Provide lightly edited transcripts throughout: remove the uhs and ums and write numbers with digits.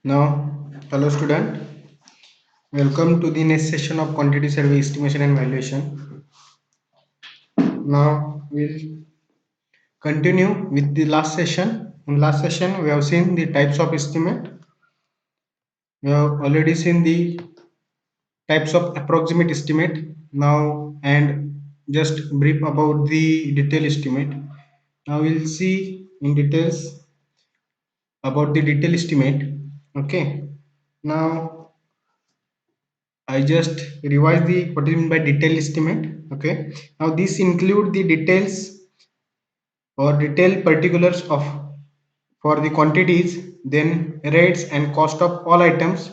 Now, hello student, welcome to the next session of quantity survey estimation and valuation. Now, we'll continue with the last session. In last session, we have seen the types of estimate. We have already seen the types of approximate estimate. Now, and just brief about the detail estimate. Now, we'll see in details about the detail estimate. Okay. Now, I just revise the what is meant by detail estimate. Okay. Now this include the details or detailed particulars of for the quantities, then rates and cost of all items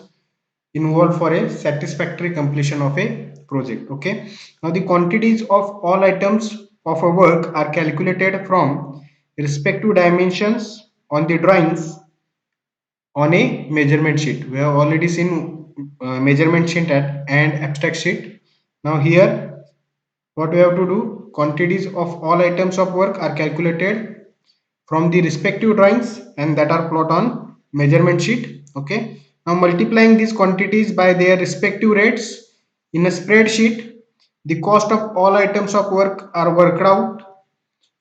involved for a satisfactory completion of a project. Okay. Now the quantities of all items of a work are calculated from respective dimensions on the drawings on a measurement sheet. We have already seen measurement sheet and abstract sheet. Now here what we have to do, quantities of all items of work are calculated from the respective drawings and that are plot on measurement sheet. Okay, now multiplying these quantities by their respective rates in a spreadsheet, the cost of all items of work are worked out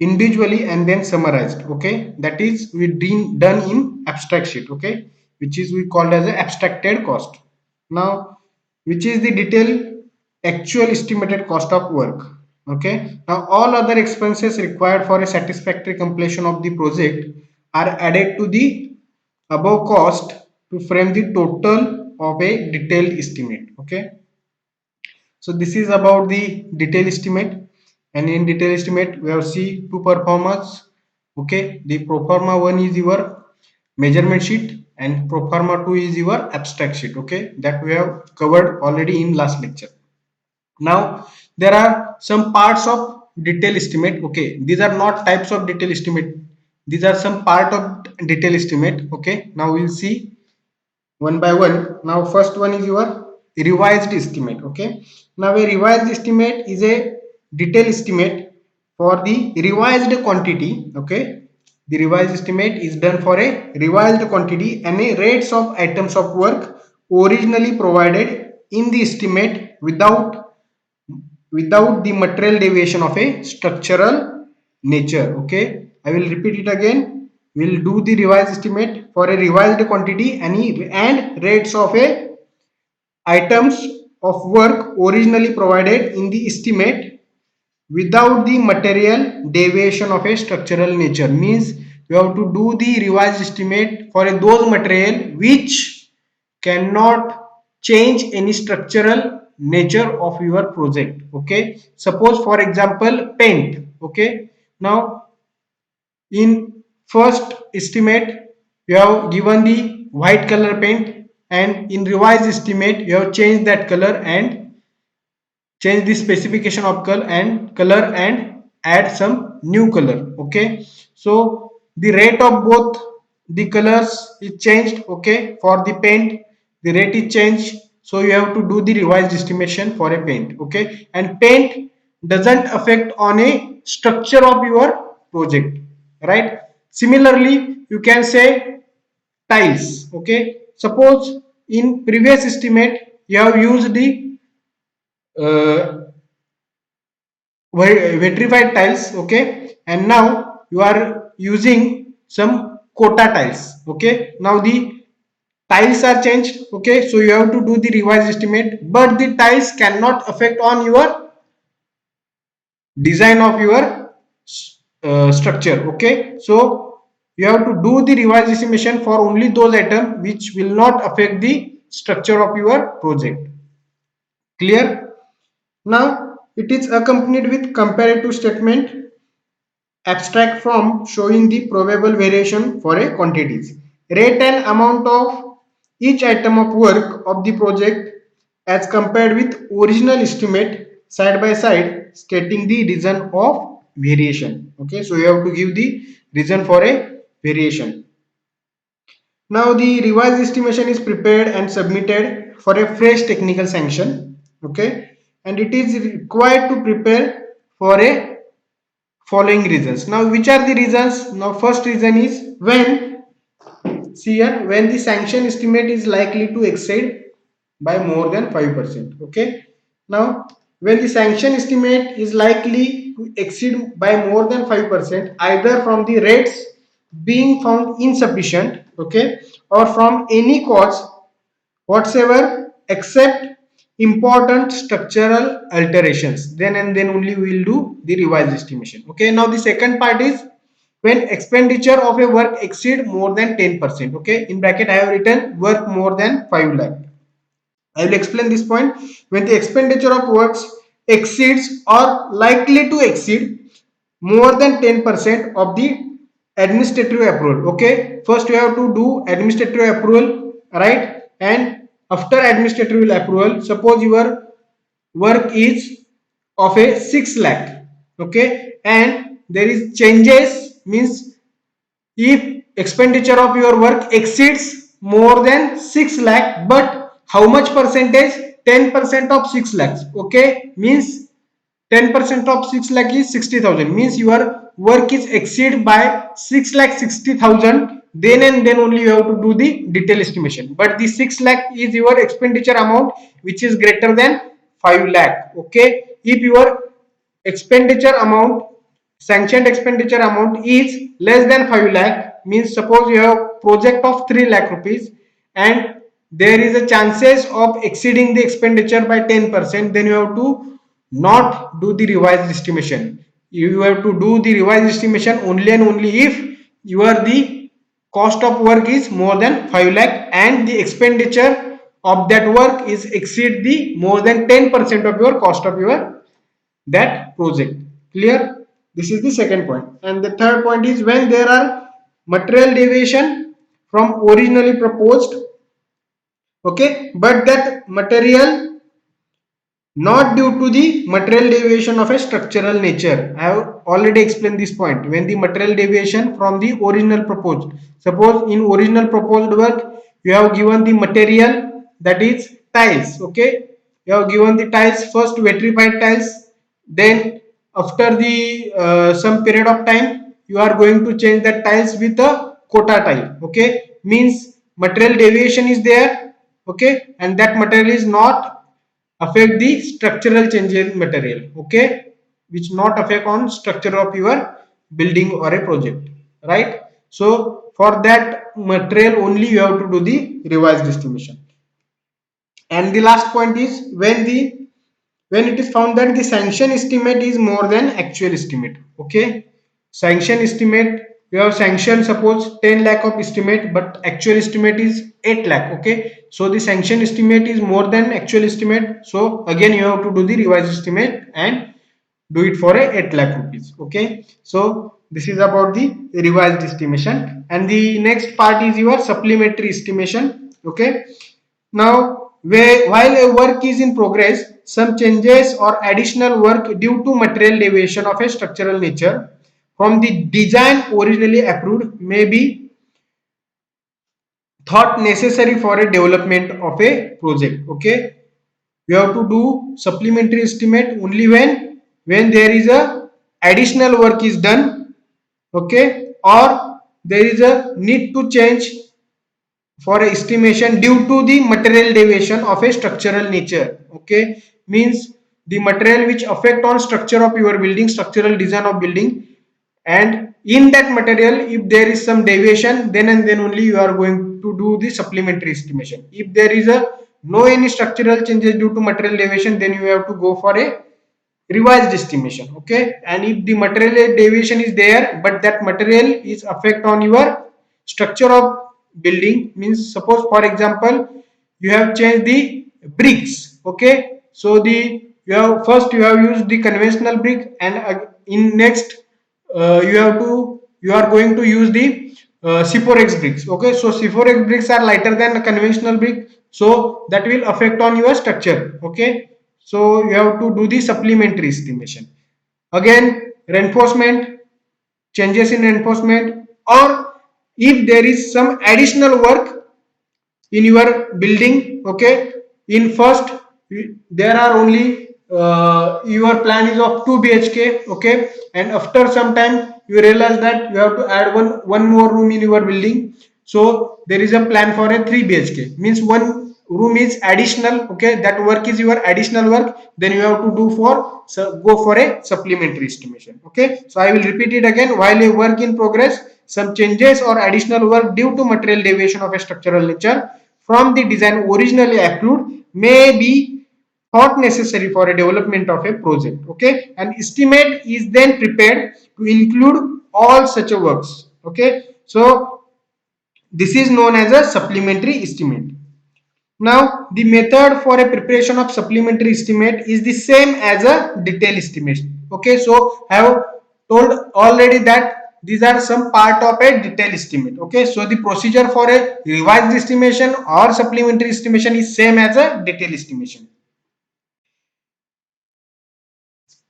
individually and then summarized. Okay, that is we done in abstract sheet. Okay, which is we called as a abstracted cost. Now which is the detailed actual estimated cost of work. Okay, now all other expenses required for a satisfactory completion of the project are added to the above cost to frame the total of a detailed estimate. Okay, so this is about the detail estimate, and in detail estimate we have see two performers. Okay, the pro forma one is your measurement sheet and pro forma 2 is your abstract sheet. Okay, that we have covered already in last lecture. Now there are some parts of detail estimate. Okay, these are not types of detail estimate, these are some part of detail estimate. Okay, now we'll see one by one. Now first one is your revised estimate. Okay, now a revised estimate is a detail estimate for the revised quantity. Okay, the revised estimate is done for a revised quantity and a rates of items of work originally provided in the estimate without the material deviation of a structural nature. Okay, I will repeat it again. We'll do the revised estimate for a revised quantity and rates of a items of work originally provided in the estimate without the material deviation of a structural nature. Means you have to do the revised estimate for those material which cannot change any structural nature of your project. Okay, suppose for example paint. Okay, now in first estimate you have given the white color paint, and in revised estimate you have changed that color and change the specification of color and add some new color. Okay, so the rate of both the colors is changed. Okay, for the paint the rate is changed, so you have to do the revised estimation for a paint. Okay, and paint doesn't affect on a structure of your project, right? Similarly you can say tiles. Okay, suppose in previous estimate you have used the uh, vitrified tiles. Okay, and now you are using some quota tiles. Okay, now the tiles are changed. Okay, so you have to do the revised estimate, but the tiles cannot affect on your design of your structure. Okay, so you have to do the revised estimation for only those items which will not affect the structure of your project. Clear? Now it is accompanied with comparative statement, abstract from showing the probable variation for a quantities. Rate and amount of each item of work of the project as compared with original estimate side by side, stating the reason of variation. Okay, so you have to give the reason for a variation. Now the revised estimation is prepared and submitted for a fresh technical sanction. Okay, and it is required to prepare for a following reasons. Now which are the reasons? Now first reason is when see here, when the sanction estimate is likely to exceed by more than 5%. Okay. Now, when the sanction estimate is likely to exceed by more than 5%, either from the rates being found insufficient, okay, or from any cause whatsoever except important structural alterations, then and then only we will do the revised estimation. Okay. Now the second part is when expenditure of a work exceed more than 10%. Okay, in bracket I have written work more than 5 lakh. I will explain this point. When the expenditure of works exceeds or likely to exceed more than 10% of the administrative approval. Okay, first you have to do administrative approval, right? And after administrative approval, suppose your work is of a 6 lakh, okay, and there is changes, means if expenditure of your work exceeds more than 6 lakh, but how much percentage? 10% of 6 lakhs. Okay, means 10% of 6 lakh is 60,000, means your work is exceed by 6 lakh 60,000, then and then only you have to do the detail estimation. But the 6 lakh is your expenditure amount which is greater than 5 lakh. Okay, if your expenditure amount, sanctioned expenditure amount is less than 5 lakh, means suppose you have project of 3 lakh rupees and there is a chances of exceeding the expenditure by 10%, then you have to not do the revised estimation. You have to do the revised estimation only and only if your the cost of work is more than 5 lakh and the expenditure of that work is exceed the more than 10% of your cost of your that project. Clear? This is the second point. And the third point is when there are material deviation from originally proposed, okay, but that material not due to the material deviation of a structural nature. I have already explained this point. When the material deviation from the original proposed, suppose in original proposed work you have given the material that is tiles, okay, you have given the tiles, first vitrified tiles, then after the some period of time you are going to change the tiles with a quota tile. Okay, means material deviation is there, okay, and that material is not affect the structural change in material, okay, which not affect on structure of your building or a project, right? So for that material only you have to do the revised estimation. And the last point is when it is found that the sanction estimate is more than actual estimate. Okay, sanction estimate, you have sanction suppose 10 lakh of estimate but actual estimate is 8 lakh. Okay, so the sanction estimate is more than actual estimate, so again you have to do the revised estimate and do it for a 8 lakh rupees. Okay, so this is about the revised estimation. And the next part is your supplementary estimation. Okay, now, while a work is in progress, some changes or additional work due to material deviation of a structural nature from the design originally approved may be thought necessary for a development of a project. Okay, you have to do supplementary estimate only when there is a additional work is done. Okay, or there is a need to change for estimation due to the material deviation of a structural nature. Okay, means the material which affect on structure of your building, structural design of building, and in that material if there is some deviation, then and then only you are going to do the supplementary estimation. If there is a no any structural changes due to material deviation, then you have to go for a revised estimation. Okay, and if the material deviation is there but that material is affect on your structure of building, means suppose for example you have changed the bricks. Okay, so the you have first you have used the conventional brick and in next you are going to use the C4X bricks. Okay, so C4X bricks are lighter than a conventional brick, so that will affect on your structure. Okay, so you have to do the supplementary estimation. Again, reinforcement, changes in reinforcement, or if there is some additional work in your building. Okay, in first there are only your plan is of 2 BHK. Okay, and after some time you realize that you have to add one more room in your building, So there is a plan for a 3 BHK, means one room is additional. Okay, that work is your additional work, then you have to do for, so go for a supplementary estimation. Okay, so I will repeat it again. While a work in progress, some changes or additional work due to material deviation of a structural nature from the design originally approved may be thought necessary for a development of a project. Okay, an estimate is then prepared to include all such works. Okay, so this is known as a supplementary estimate. Now, the method for a preparation of supplementary estimate is the same as a detailed estimation. Okay, so I have told already that these are some part of a detailed estimate. Okay, so the procedure for a revised estimation or supplementary estimation is same as a detailed estimation,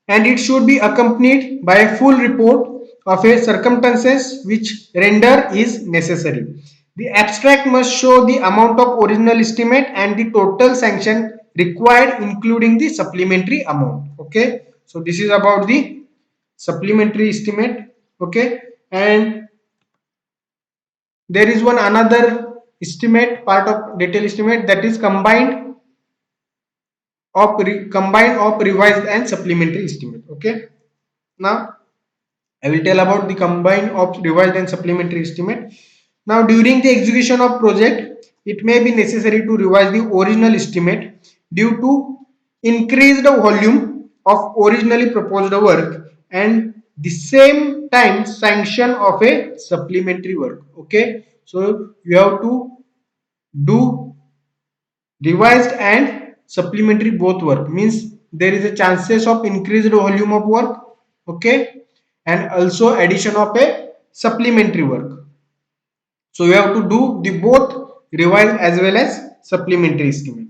and it should be accompanied by a full report of a circumstances which render is necessary. The abstract must show the amount of original estimate and the total sanction required including the supplementary amount. Okay, so this is about the supplementary estimate. Okay, and there is one another estimate part of detailed estimate, that is combined of revised and supplementary estimate. Okay, now I will tell about the combined of revised and supplementary estimate. Now, during the execution of project, it may be necessary to revise the original estimate due to increased volume of originally proposed work and the same time sanction of a supplementary work. Okay, so you have to do revised and supplementary both work, means there is a chances of increased volume of work. Okay, and also addition of a supplementary work, so you have to do the both revised as well as supplementary estimate.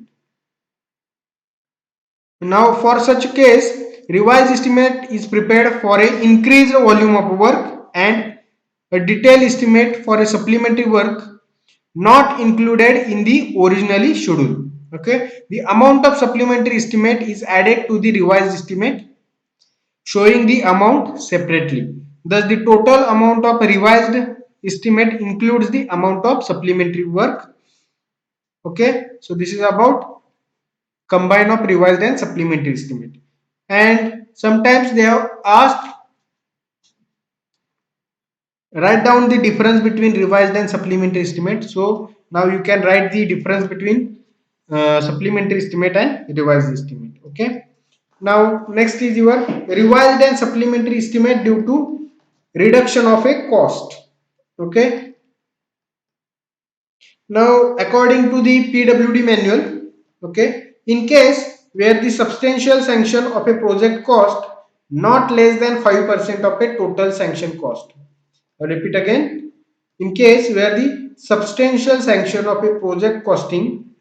Now for such case, revised estimate is prepared for a increased volume of work, and a detailed estimate for a supplementary work not included in the originally schedule. Okay, the amount of supplementary estimate is added to the revised estimate, showing the amount separately. Thus, the total amount of revised estimate includes the amount of supplementary work. Okay, so this is about combine of revised and supplementary estimate. And sometimes they have asked, write down the difference between revised and supplementary estimate. So now you can write the difference between supplementary estimate and revised estimate. Okay, now next is your revised and supplementary estimate due to reduction of a cost. Okay, now according to the PWD manual, okay, in case where the substantial sanction of a project cost not less than 5% of a total sanction cost. I repeat again, in case where the substantial sanction of a project costing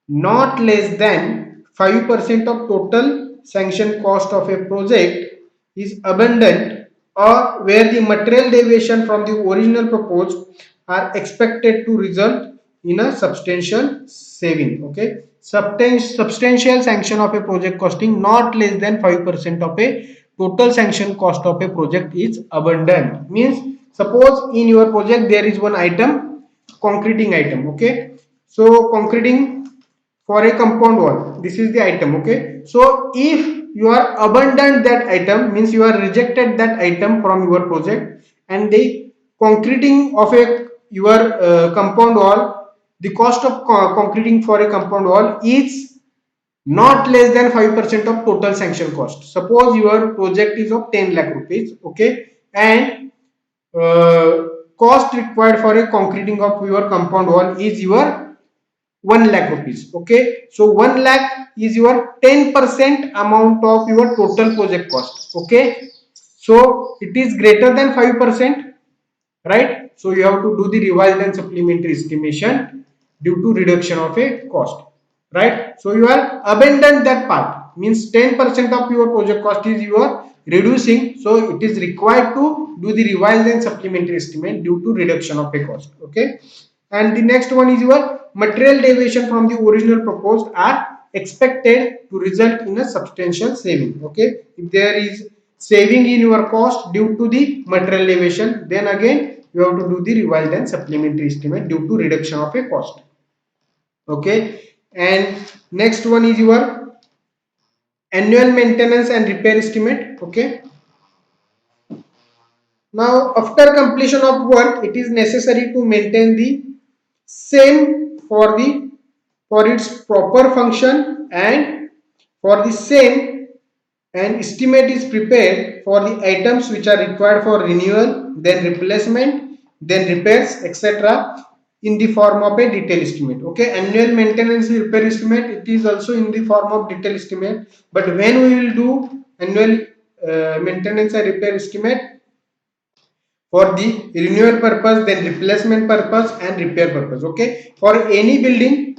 not less than 5% of total sanction cost of a project is abundant, or where the material deviation from the original proposed are expected to result in a substantial saving. Okay, substantial sanction of a project costing not less than 5% of a total sanction cost of a project is abundant, means suppose in your project there is one item, concreting item. Okay, so concreting for a compound wall, this is the item. Okay, so if you are abandoned that item, means you are rejected that item from your project, and the concreting of a your compound wall, the cost of concreting for a compound wall is not less than 5% of total sanction cost. Suppose your project is of 10 lakh rupees. Okay, and cost required for a concreting of your compound wall is your 1 lakh rupees. Okay, so 1 lakh is your 10% amount of your total project cost. Okay, so it is greater than 5%, right? So you have to do the revised and supplementary estimation due to reduction of a cost, right? So you are abandoned that part, means 10% of your project cost is you are reducing, so it is required to do the revised and supplementary estimate due to reduction of a cost. Okay, and the next one is your material deviation from the original proposed are expected to result in a substantial saving. Okay, if there is saving in your cost due to the material deviation, then again you have to do the revised and supplementary estimate due to reduction of a cost. Okay, and next one is your annual maintenance and repair estimate. Okay, now after completion of work, it is necessary to maintain the same for its proper function, and for the same an estimate is prepared for the items which are required for renewal, then replacement, then repairs, etc. in the form of a detail estimate. Okay, annual maintenance repair estimate, it is also in the form of detail estimate, but when we will do annual maintenance and repair estimate, for the renewal purpose, then replacement purpose and repair purpose. Okay, for any building,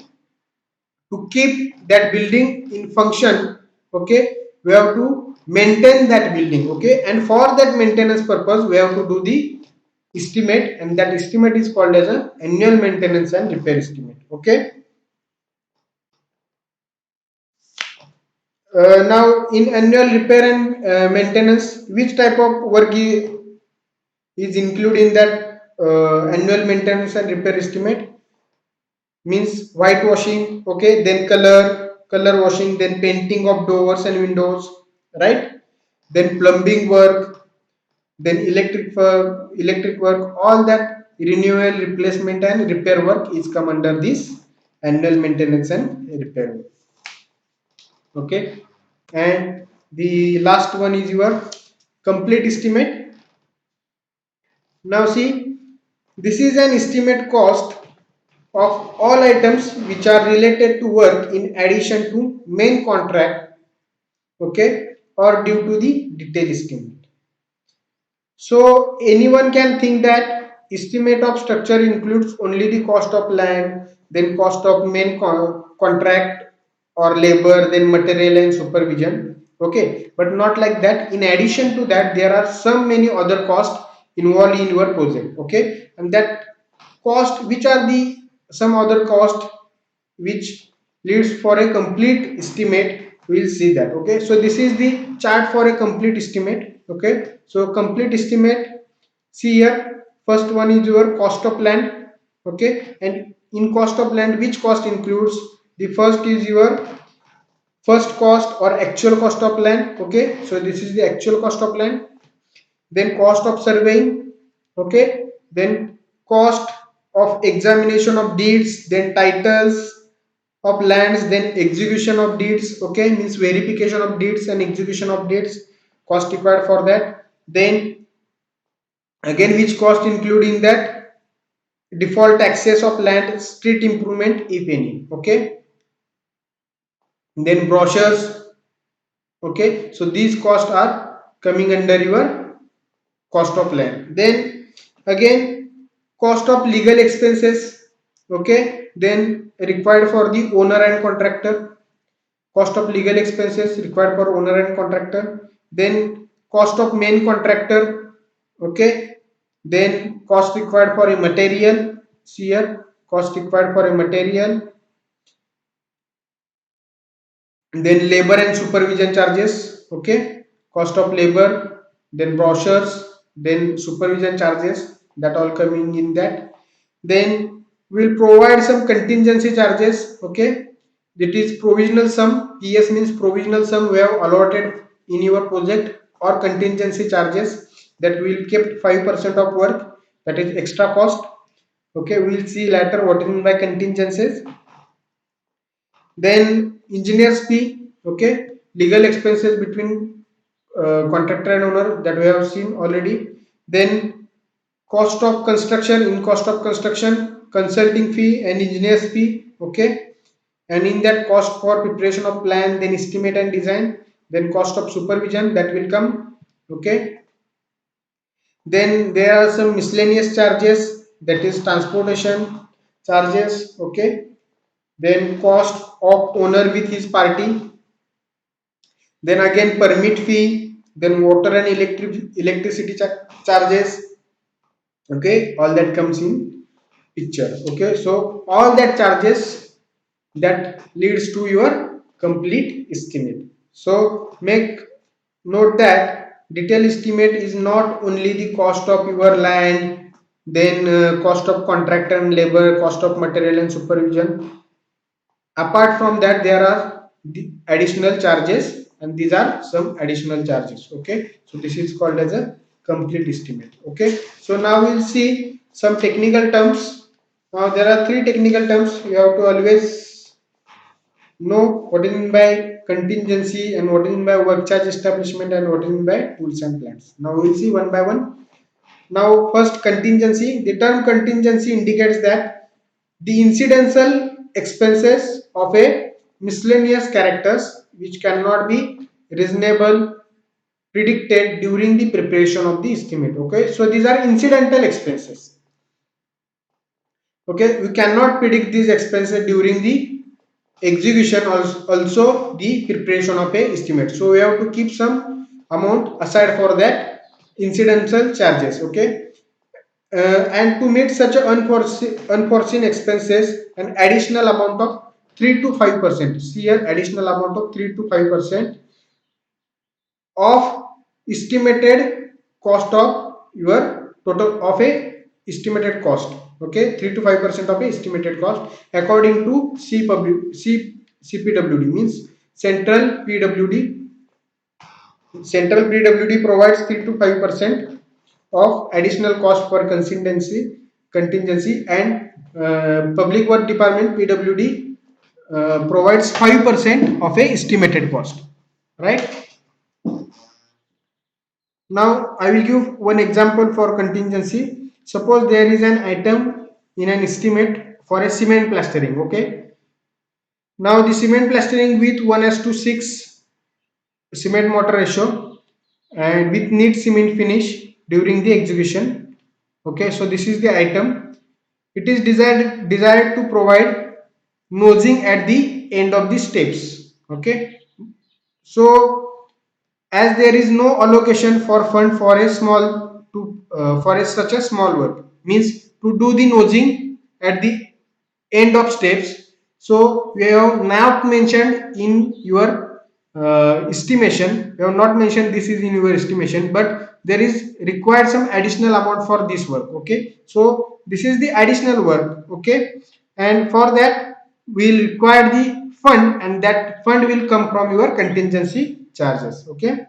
to keep that building in function, okay, we have to maintain that building. Okay, and for that maintenance purpose we have to do the estimate, and that estimate is called as a annual maintenance and repair estimate. Okay, now in annual repair and maintenance, which type of work is included in that annual maintenance and repair estimate? Means whitewashing, okay, then color washing, then painting of doors and windows, right? Then plumbing work, then electric work, all that renewal, replacement and repair work is come under this annual maintenance and repair work. Okay, and the last one is your complete estimate. Now see, this is an estimate cost of all items which are related to work in addition to main contract, okay, or due to the detail estimate. So anyone can think that estimate of structure includes only the cost of land, then cost of main contract or labor, then material and supervision. Okay, but not like that. In addition to that, there are some many other costs involved in your project. Okay, and that cost, which are the some other cost which leads for a complete estimate, we'll see that. Okay, so this is the chart for a complete estimate. Okay, so complete estimate, see here, first one is your cost of land. Okay, and in cost of land, which cost includes, the first is your first cost or actual cost of land. Okay, so this is the actual cost of land, then cost of surveying. Okay, then cost of examination of deeds, then titles of lands, then execution of deeds. Okay, means verification of deeds and execution of deeds, cost required for that. Then again, which cost include in that, default access of land, street improvement if any. Okay, then brochures. Okay, so these costs are coming under your cost of land. Then again, cost of legal expenses. Okay, then required for the owner and contractor, cost of legal expenses required for owner and contractor. Then cost of main contractor. Okay, then cost required for a material, see here, cost required for a material. Then labor and supervision charges. Okay, cost of labor, then brochures, then supervision charges, that all coming in that. Then we'll provide some contingency charges. Okay, that is provisional sum. PS means provisional sum we have allotted in your project, or contingency charges that will keep 5% of work, that is extra cost. Okay, we'll see later what is meant by contingencies. Then engineers fee. Okay, legal expenses between contractor and owner, that we have seen already. Then cost of construction, in cost of construction, consulting fee and engineers fee. Okay, and in that cost for preparation of plan, then estimate and design, then cost of supervision that will come. Okay, then there are some miscellaneous charges, that is transportation charges. Okay, then cost of owner with his party, then again permit fee, then water and electricity charges. Okay, all that comes in picture. Okay, so all that charges, that leads to your complete estimate. So make note that detail estimate is not only the cost of your land, then cost of contractor and labor, cost of material and supervision. Apart from that, there are the additional charges, and these are some additional charges. Okay, so this is called as a complete estimate. Okay, so now we'll see some technical terms. Now there are three technical terms. You have to always know what is meant by contingency, and what is meant by work charge establishment, and what is meant by tools and plants. Now we will see one by one. Now first, contingency. The term contingency indicates that the incidental expenses of a miscellaneous characters which cannot be reasonable predicted during the preparation of the estimate. Okay, so these are incidental expenses. Okay, we cannot predict these expenses during the execution, also the preparation of a estimate. So we have to keep some amount aside for that incidental charges. Okay, and to meet such a unforeseen expenses, an additional amount of 3 to 5%. See here, additional amount of 3 to 5% of estimated cost of your total of a estimated cost. Okay, 3 to 5% of a estimated cost according to CPWD, means Central PWD. Central PWD provides 3 to 5% of additional cost for contingency, and Public Work Department PWD provides 5% of a estimated cost. Right. Now I will give one example for contingency. Suppose there is an item in an estimate for a cement plastering. Okay. Now the cement plastering with 1:6 cement mortar ratio and with neat cement finish during the execution. Okay, so this is the item. It is desired to provide nosing at the end of the steps. Okay, so as there is no allocation for fund for a small to for a, such a small work, means to do the nosing at the end of steps. So we have not mentioned in your estimation, we have not mentioned this is in your estimation, but there is required some additional amount for this work. Okay, so this is the additional work. Okay, and for that we will require the fund, and that fund will come from your contingency charges. Okay,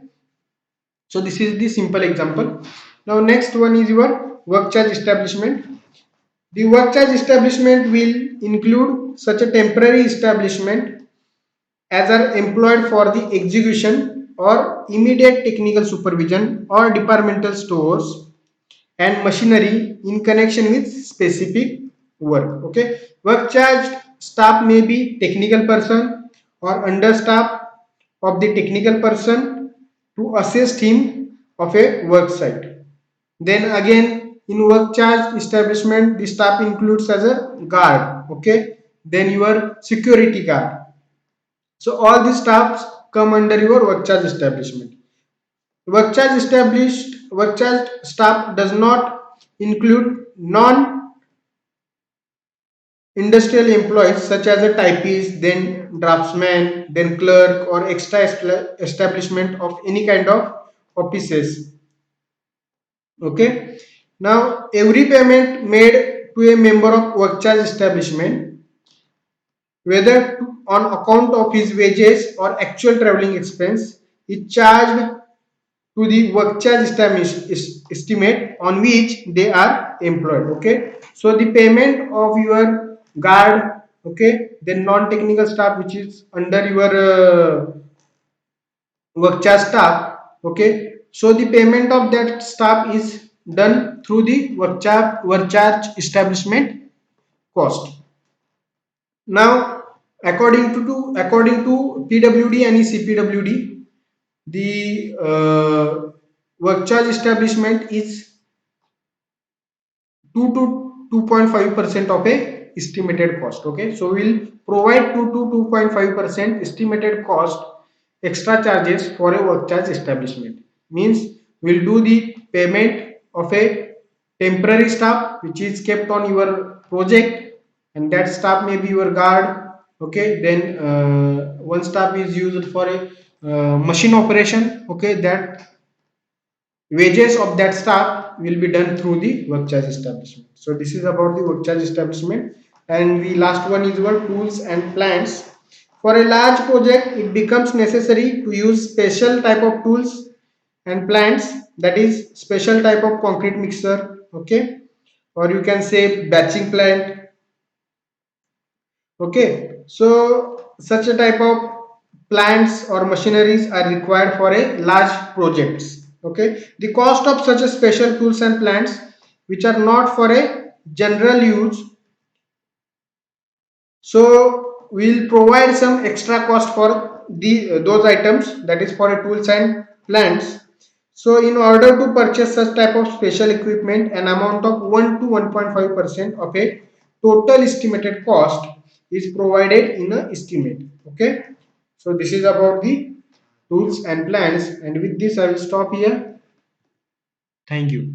so this is the simple example. Now next one is your work charge establishment. The work charge establishment will include such a temporary establishment as are employed for the execution or immediate technical supervision or departmental stores and machinery in connection with specific work. Okay, work charged staff may be technical person or understaff of the technical person to assist him of a work site. Then again, in work charge establishment, the staff includes as a guard. Okay, then your security guard. So all these staffs come under your work charge establishment. Work charge staff does not include non industrial employees such as a typist, then draftsman, then clerk, or extra establishment of any kind of offices. Okay, now every payment made to a member of work charge establishment, whether on account of his wages or actual traveling expense, is charged to the work charge estimate on which they are employed. Okay, so the payment of your guard, okay, then non-technical staff which is under your work charge staff. Okay, so the payment of that staff is done through the work charge establishment cost. Now according to PWD and CPWD, the work charge establishment is 2 to 2.5% of a estimated cost. Okay, so we'll provide 2 to 2.5% estimated cost extra charges for a work charge establishment, means we'll do the payment of a temporary staff which is kept on your project, and that staff may be your guard. Okay, then one staff is used for a machine operation. Okay, that wages of that staff will be done through the work charge establishment. So this is about the work charge establishment. And the last one is about tools and plants. For a large project, it becomes necessary to use special type of tools and plants, that is special type of concrete mixer, okay, or you can say batching plant. Okay, so such a type of plants or machineries are required for a large projects. Okay, the cost of such a special tools and plants which are not for a general use, so we'll provide some extra cost for the those items, that is for a tools and plants. So in order to purchase such type of special equipment, an amount of 1 to 1.5% of a total estimated cost is provided in a estimate. Okay, so this is about the tools and plants, and with this I will stop here. Thank you.